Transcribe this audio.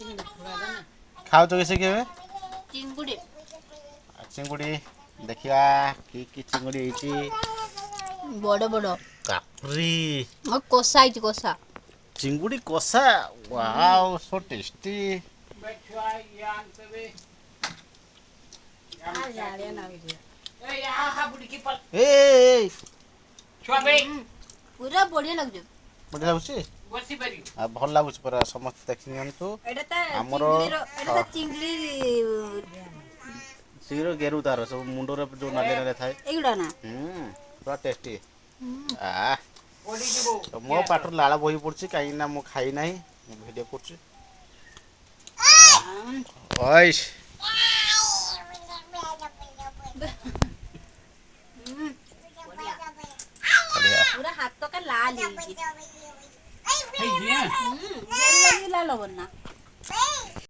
खाओ तो कैसे केवे चिंगुड़ी चिंगुड़ी देखिया की चिंगुड़ी बड़ बड़ कापरी और कोसा है कोसा चिंगुड़ी कोसा वाओ सो टेस्टी ए पूरा बढ़िया लग जो बढ़िया लाଗୁଛି आ भल लाଗୁଛି परा समस्त देखि नियंतु हमरो चिंगली सिरो गेरु तार सब मुंडो रे जो नाले नाले थाए एगुड़ा ना पूरा टेस्टी आ तो मो पाटर लाला बही पड़छि काई ना मो खाई नाही वीडियो करछि ओइश बढ़िया पूरा हाथ का लाल है लाल हो ना